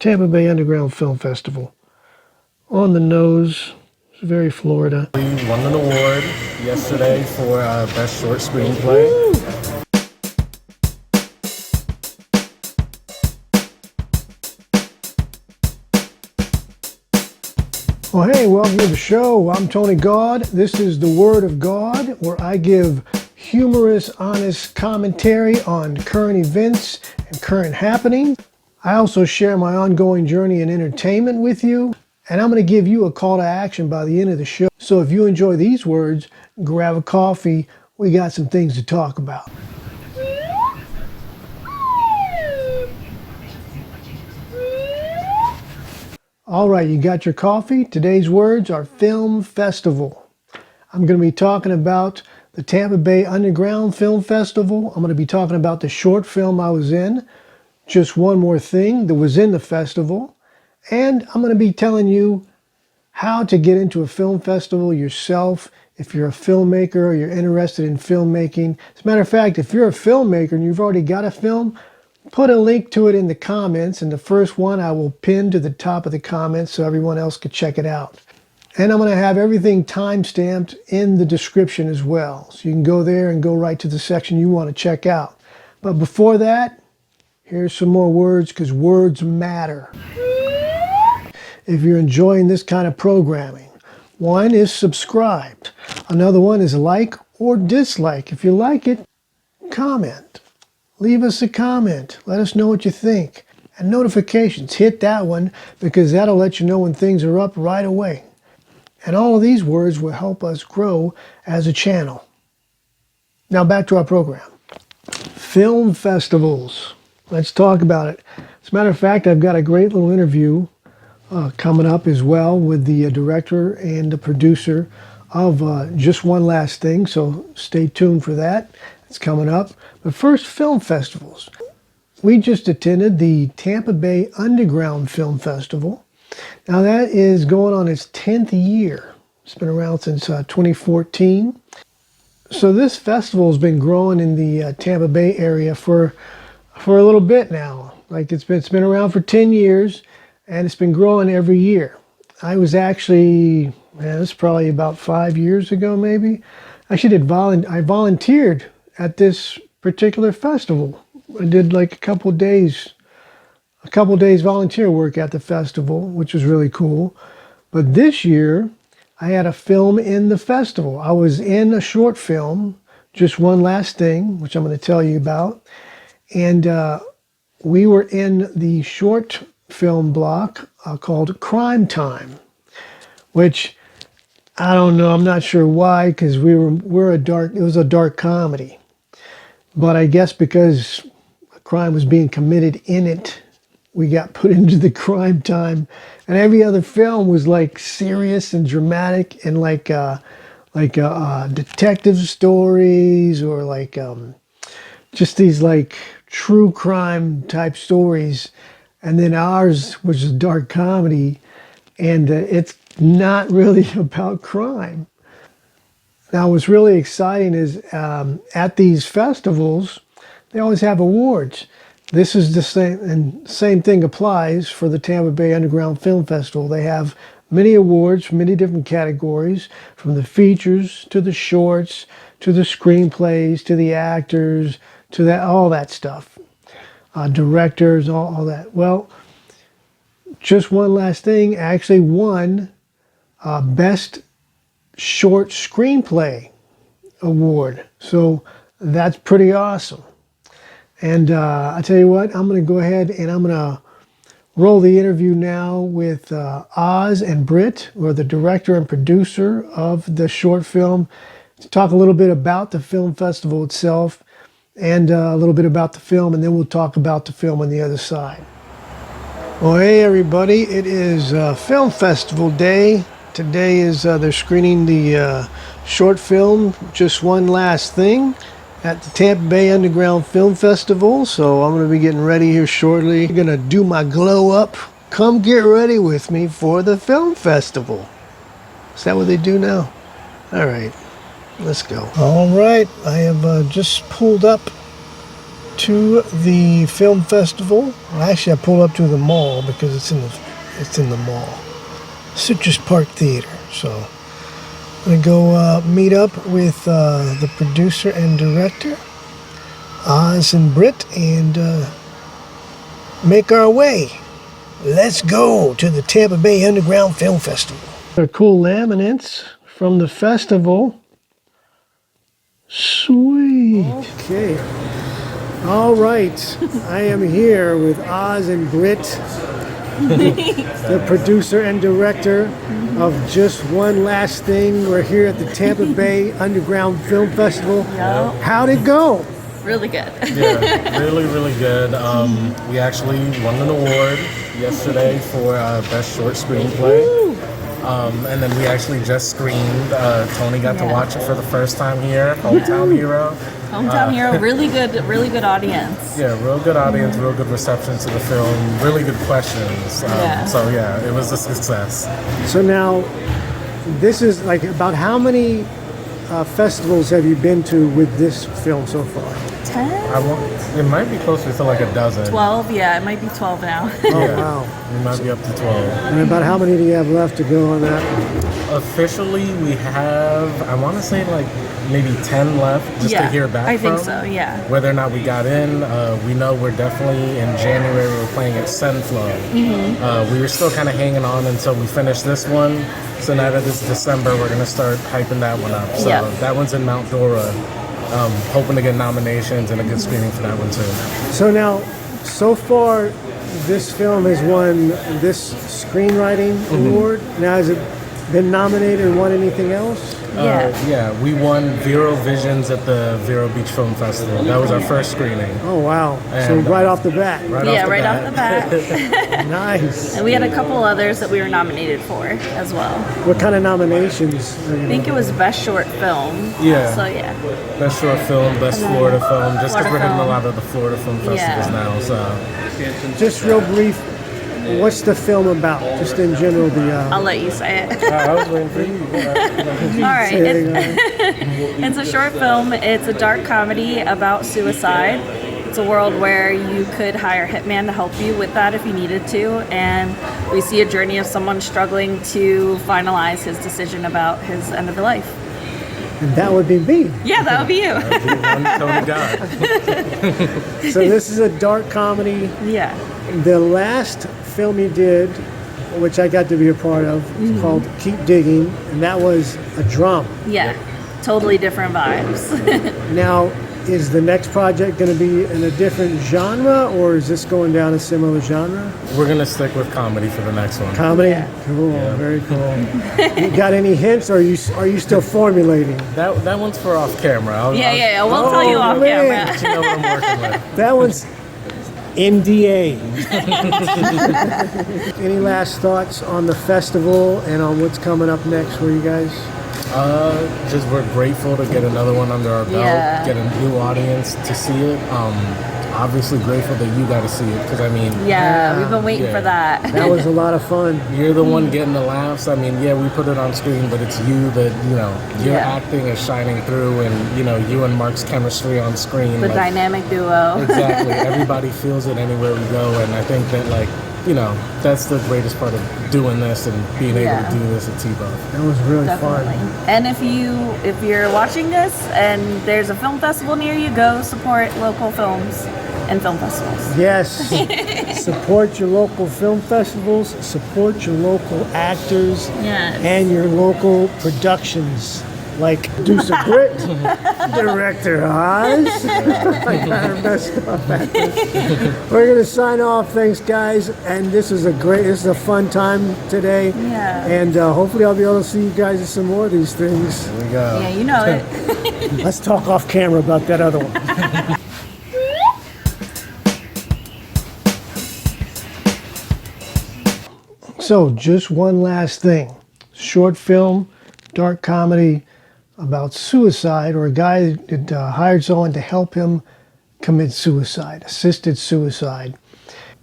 Tampa Bay Underground Film Festival. On the nose, it's very Florida. We won an award yesterday for Best Short Screenplay. Well, hey, welcome to the show. I'm Tony God. This is the Word of God, where I give humorous, honest commentary on current events and current happenings. I also share my ongoing journey in entertainment with you, and I'm going to give you a call to action by the end of the show. So if you enjoy these words, grab a coffee. We got some things to talk about. All right, you got your coffee? Today's words are film festival. I'm going to be talking about the Tampa Bay Underground Film Festival. I'm going to be talking about the short film I was in, Just One More Thing, that was in the festival. And I'm going to be telling you how to get into a film festival yourself if you're a filmmaker or you're interested in filmmaking. As a matter of fact, if you're a filmmaker and you've already got a film, put a link to it in the comments, and the first one I will pin to the top of the comments so everyone else can check it out. And I'm going to have everything time-stamped in the description as well, so you can go there and go right to the section you want to check out. But before that, here's some more words, because words matter. If you're enjoying this kind of programming, one is subscribed. Another one is like or dislike. If you like it, comment. Leave us a comment. Let us know what you think. And notifications, hit that one, because that'll let you know when things are up right away. And all of these words will help us grow as a channel. Now back to our program. Film festivals. Let's talk about it. As a matter of fact, I've got a great little interview coming up as well with the director and the producer of Just One Last Thing. So stay tuned for that. It's coming up. But first, film festivals. We just attended the Tampa Bay Underground Film Festival. Now that is going on its 10th year. It's been around since 2014. So this festival has been growing in the Tampa Bay area for a little bit now. Like it's been around for 10 years, and it's been growing every year. I was actually, it's probably about 5 years ago maybe. I volunteered at this particular festival. I did like a couple days volunteer work at the festival, which was really cool. But this year, I had a film in the festival. I was in a short film, Just One Last Thing, which I'm going to tell you about. And we were in the short film block called Crime Time, which I don't know, I'm not sure why, because it was a dark comedy. But I guess because a crime was being committed in it, we got put into the Crime Time. And every other film was like serious and dramatic and like detective stories, or like just these like true crime type stories. And then ours was a dark comedy, and it's not really about crime. Now, what's really exciting is at these festivals, they always have awards. This is the same, and same thing applies for the Tampa Bay Underground Film Festival. They have many awards from many different categories, from the features to the shorts to the screenplays to the actors to all that stuff, directors, all that. Well, Just One Last Thing actually won Best Short Screenplay award. So that's pretty awesome. And I tell you what, I'm going to go ahead and I'm going to roll the interview now with Oz and Britt, who are the director and producer of the short film, to talk a little bit about the film festival itself and a little bit about the film, and then we'll talk about the film on the other side. Well, hey everybody, it is Film Festival Day. Today is they're screening the short film, Just One Last Thing, at the Tampa Bay Underground Film Festival. So I'm going to be getting ready here shortly. I'm going to do my glow up. Come get ready with me for the film festival. Is that what they do now? All right, let's go. All right, I have just pulled up to the film festival. Well, actually, I pulled up to the mall because it's in the mall, Citrus Park Theater. So I'm gonna go meet up with the producer and director, Oz and Britt, and make our way. Let's go to the Tampa Bay Underground Film Festival. They're cool laminates from the festival. Sweet. Okay. All right. I am here with Oz and Britt, the producer and director of Just One Last Thing. We're here at the Tampa Bay Underground Film Festival. Yep. How'd it go? Really good. Yeah, really, really good. We actually won an award yesterday for Best Short Screenplay. And then we actually just screened. Tony got to watch it for the first time here. Hometown Hero. Hometown Hero, really good audience. Yeah, real good audience, real good reception to the film, really good questions. So yeah, it was a success. So now, this is like about how many festivals have you been to with this film so far? 10? It might be closer to like a dozen. 12, yeah, it might be 12 now. Oh, wow. We might be up to 12. And about how many do you have left to go on that? Officially, we have, I want to say like maybe 10 left just to hear back I from. think so, yeah. Whether or not we got in, we know we're definitely in January, we're playing at Sunflow. We were still kind of hanging on until we finished this one. So now that it's December, we're going to start hyping that one up. So that one's in Mount Dora. Hoping to get nominations and a good screening for that one too. So now, so far, this film has won this screenwriting award. Now, has it been nominated and won anything else? Yeah, we won Vero Visions at the Vero Beach Film Festival. That was our first screening. Oh, wow. And, so right off the bat. Right off the bat. Nice. And we had a couple others that we were nominated for as well. What kind of nominations? I think it was Best Short Film. Yeah. So yeah. Best Short Film, Best Florida Film, just because we're hitting a lot of the Florida film festivals now. So just real brief, what's the film about? Just in general, I'll let you say it. I was waiting for you. All right. It's a short film. It's a dark comedy about suicide. It's a world where you could hire a hitman to help you with that if you needed to. And we see a journey of someone struggling to finalize his decision about his end of the life. And that would be me. Yeah, that would be you. Tony God. So this is a dark comedy. Yeah. The last film you did, which I got to be a part of, is called Keep Digging, and that was a drama. Yeah. Totally different vibes. Now, is the next project going to be in a different genre, or is this going down a similar genre? We're going to stick with comedy for the next one. Comedy? Yeah. Cool, very cool. You got any hints, or are you still formulating? That one's for off camera. We'll tell you off camera. Let you know what I'm working with. That one's NDA. Any last thoughts on the festival and on what's coming up next for you guys? Just we're grateful to get another one under our belt, get a new audience to see it. Obviously grateful that you got to see it because I mean, we've been waiting for that. That was a lot of fun. You're the one getting the laughs. I mean, we put it on screen, but it's you that your acting is shining through, and you and Mark's chemistry on screen. The dynamic duo. Exactly. Everybody feels it anywhere we go, and I think that that's the greatest part of doing this and being able to do this at TBUFF. That was really Definitely. fun. And if you're watching this and there's a film festival near you, go support local films and film festivals. Yes. Support your local film festivals, support your local actors, and your local productions. Like producer Britt, director Oz. I kind of messed up at this. We're gonna sign off. Thanks, guys. And this is a fun time today. Yeah. And hopefully I'll be able to see you guys at some more of these things. Here we go. Yeah, you know it. Let's talk off camera about that other one. So, just one last thing. Short film, dark comedy about suicide, or a guy that hired someone to help him commit suicide, assisted suicide.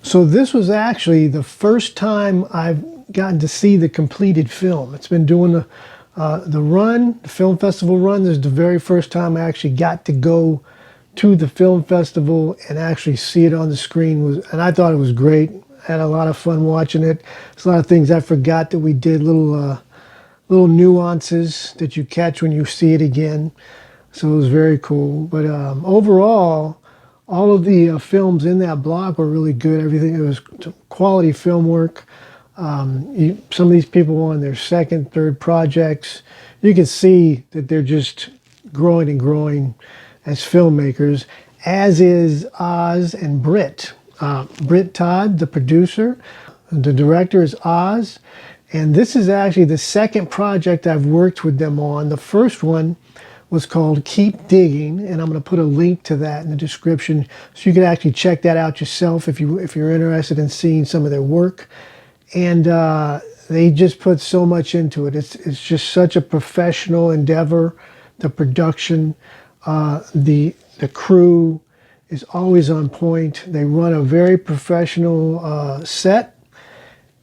So this was actually the first time I've gotten to see the completed film. It's been doing the run, the film festival run. This is the very first time I actually got to go to the film festival and actually see it on the screen and I thought it was great. I had a lot of fun watching it. There's a lot of things I forgot that we did, little nuances that you catch when you see it again. So it was very cool. But overall, all of the films in that block were really good. Everything, it was quality film work. Some of these people on their second, third projects, you can see that they're just growing and growing as filmmakers, as is Oz and Britt. Britt Todd, the producer, the director is Oz, and this is actually the second project I've worked with them on. The first one was called Keep Digging, and I'm going to put a link to that in the description so you can actually check that out yourself if you're interested in seeing some of their work. And they just put so much into it. It's just such a professional endeavor. The production, the crew is always on point. They run a very professional set,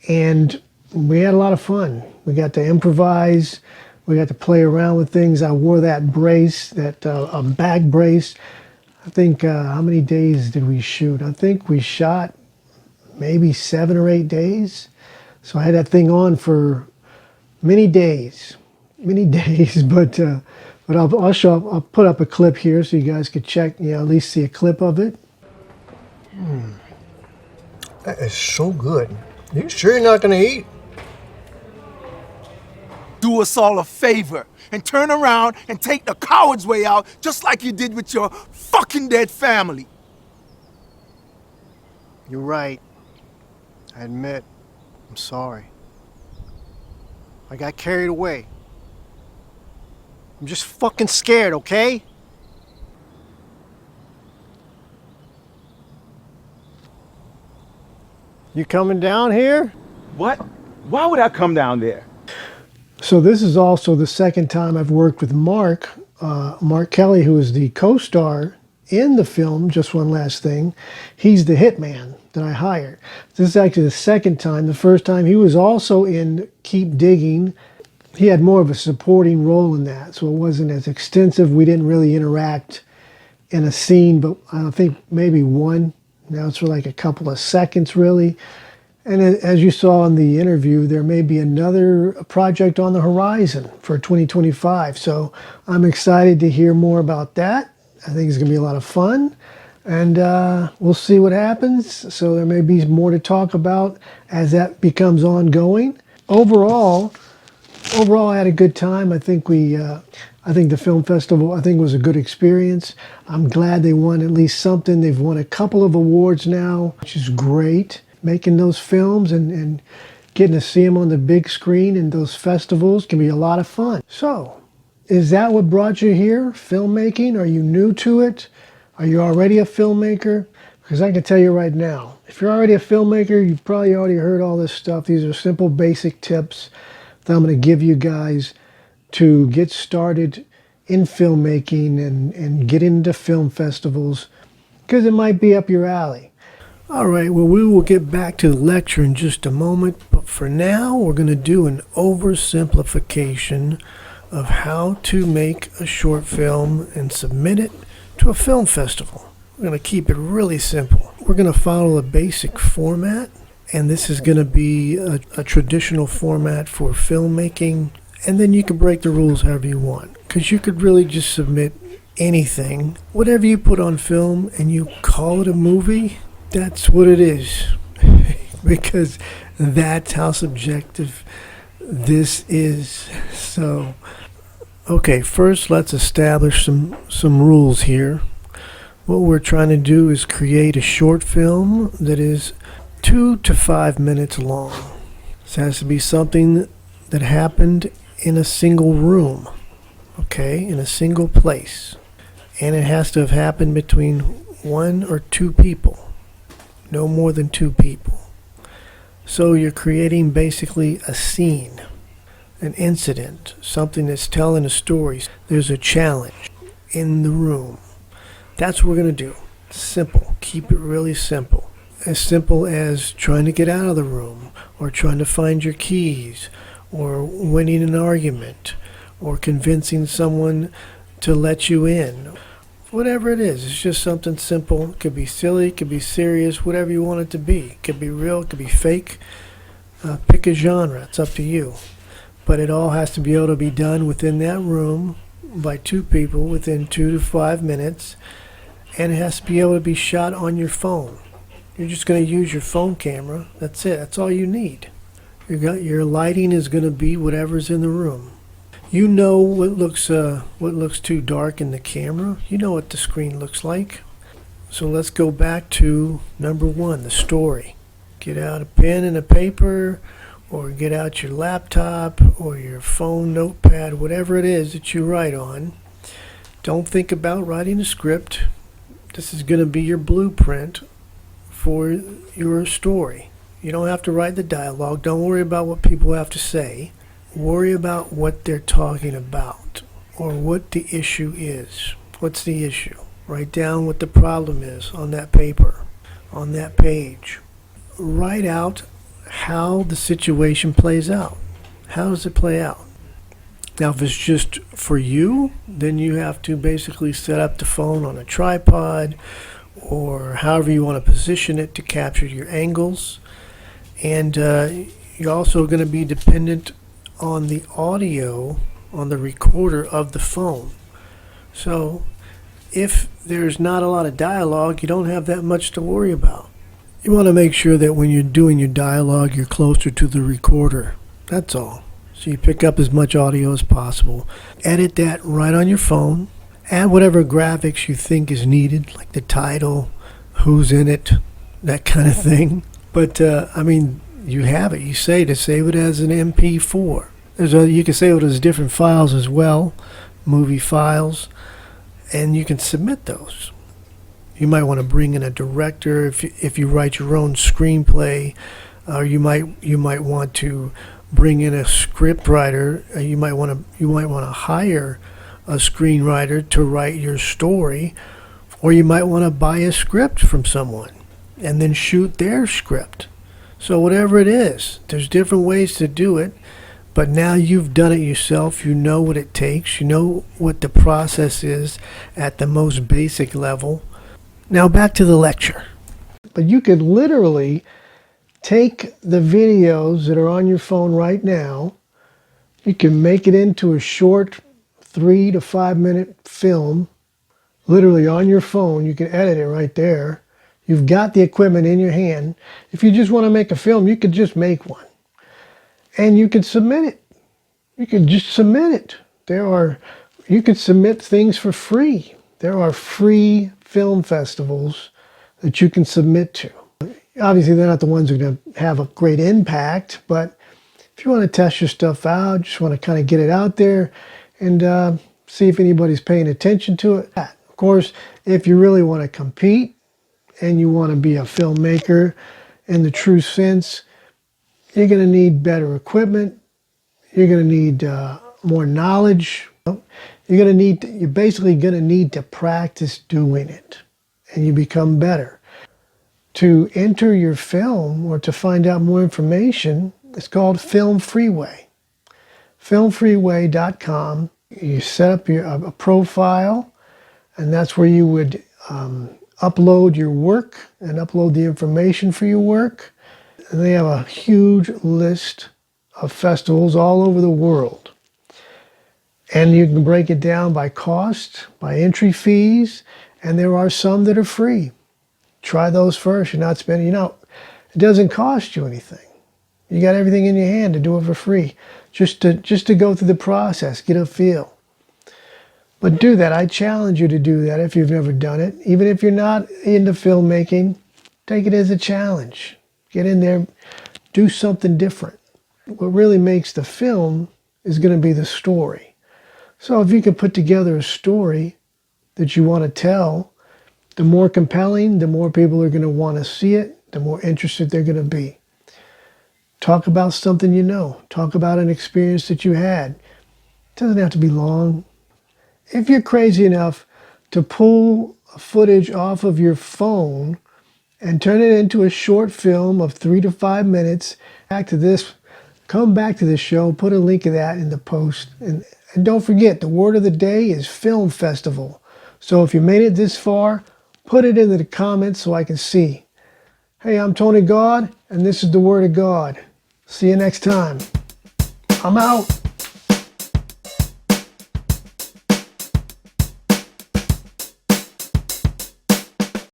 and we had a lot of fun. We got to improvise. We got to play around with things. I wore that brace, that a back brace. I think, how many days did we shoot? I think we shot maybe 7 or 8 days. So I had that thing on for many days, but I'll put up a clip here so you guys could check, at least see a clip of it. That is so good. You sure you're not gonna eat? Do us all a favor and turn around and take the coward's way out, just like you did with your fucking dead family. You're right. I admit, I'm sorry. I got carried away. I'm just fucking scared, okay? You coming down here? What? Why would I come down there? So this is also the second time I've worked with Mark Kelly, who is the co-star in the film, Just One Last Thing. He's the hitman that I hired. This is actually the second time. The first time he was also in Keep Digging. He had more of a supporting role in that, so it wasn't as extensive. We didn't really interact in a scene, but I think maybe one. Now it's for like a couple of seconds, really. And as you saw in the interview, there may be another project on the horizon for 2025. So I'm excited to hear more about that. I think it's going to be a lot of fun. And we'll see what happens. So there may be more to talk about as that becomes ongoing. Overall, I had a good time. I think the film festival, was a good experience. I'm glad they won at least something. They've won a couple of awards now, which is great. Making those films and getting to see them on the big screen in those festivals can be a lot of fun. So, is that what brought you here? Filmmaking? Are you new to it? Are you already a filmmaker? Because I can tell you right now, if you're already a filmmaker, you've probably already heard all this stuff. These are simple, basic tips that I'm going to give you guys to get started in filmmaking and get into film festivals, because it might be up your alley. All right, well, we will get back to the lecture in just a moment, but for now, we're going to do an oversimplification of how to make a short film and submit it to a film festival. We're going to keep it really simple. We're going to follow a basic format, and this is going to be a traditional format for filmmaking, and then you can break the rules however you want, because you could really just submit anything, whatever you put on film, and you call it a movie. That's what it is, because that's how subjective this is. So, okay, first let's establish some rules here. What we're trying to do is create a short film that is 2 to 5 minutes long. This has to be something that happened in a single room, okay, in a single place. And it has to have happened between 1 or 2 people. No more than 2 people. So you're creating basically a scene, an incident, something that's telling a story. There's a challenge in the room. That's what we're going to do. Simple. Keep it really simple. As simple as trying to get out of the room, or trying to find your keys, or winning an argument, or convincing someone to let you in, Whatever it is, it's just something simple. It could be silly, it could be serious, whatever you want it to be. It could be real, it could be fake. Pick a genre, it's up to you. But it all has to be able to be done within that room by two people within 2 to 5 minutes. And it has to be able to be shot on your phone. You're just going to use your phone camera. That's it. That's all you need. Your lighting is going to be whatever's in the room. You know what looks too dark in the camera. You know what the screen looks like. So let's go back to number 1, the story. Get out a pen and a paper, or get out your laptop or your phone notepad, whatever it is that you write on. Don't think about writing a script. This is going to be your blueprint for your story. You don't have to write the dialogue. Don't worry about what people have to say. Worry about what they're talking about or what the issue is. What's the issue? Write down what the problem is on that paper, on that page. Write out how the situation plays out. How does it play out? Now, if it's just for you, then you have to basically set up the phone on a tripod or however you want to position it to capture your angles. And you're also going to be dependent on the audio on the recorder of the phone. So if there's not a lot of dialogue, you don't have that much to worry about. You want to make sure that when you're doing your dialogue, you're closer to the recorder. That's all. So you pick up as much audio as possible. Edit that right on your phone. Add whatever graphics you think is needed, like the title, who's in it, that kind of thing. But, you have it. You say to save it as an MP4. You can save it as different files as well, movie files, and you can submit those. You might want to bring in a director if you write your own screenplay, or you might want to bring in a script writer. You might want to hire a screenwriter to write your story, or you might want to buy a script from someone and then shoot their script. So whatever it is, there's different ways to do it, but now you've done it yourself. You know what it takes. You know what the process is at the most basic level. Now back to the lecture. But you could literally take the videos that are on your phone right now. You can make it into a short 3 to 5 minute film, literally on your phone. You can edit it right there. You've got the equipment in your hand. If you just want to make a film, you could just make one. And you could submit it. You could just submit it. You could submit things for free. There are free film festivals that you can submit to. Obviously, they're not the ones that are going to have a great impact, but if you want to test your stuff out, just want to kind of get it out there and see if anybody's paying attention to it. Of course, if you really want to compete and you want to be a filmmaker in the true sense, you're going to need better equipment. You're going to need more knowledge. You're basically going to need to practice doing it, and you become better. To enter your film or to find out more information, it's called Film Freeway. Filmfreeway.com. You set up a profile, and that's where you would upload your work and upload the information for your work. And they have a huge list of festivals all over the world. And you can break it down by cost, by entry fees, and there are some that are free. Try those first. You're not spending, it doesn't cost you anything. You got everything in your hand to do it for free. Just to go through the process, get a feel. But do that. I challenge you to do that if you've never done it. Even if you're not into filmmaking, take it as a challenge. Get in there, do something different. What really makes the film is going to be the story. So if you can put together a story that you want to tell, the more compelling, the more people are going to want to see it, the more interested they're going to be. Talk about something you know. Talk about an experience that you had. It doesn't have to be long. If you're crazy enough to pull footage off of your phone and turn it into a short film of 3 to 5 minutes, come back to this show, put a link of that in the post. And don't forget, the word of the day is film festival. So if you made it this far, put it into the comments so I can see. Hey, I'm Tony God, and this is the Word of God. See you next time. I'm out.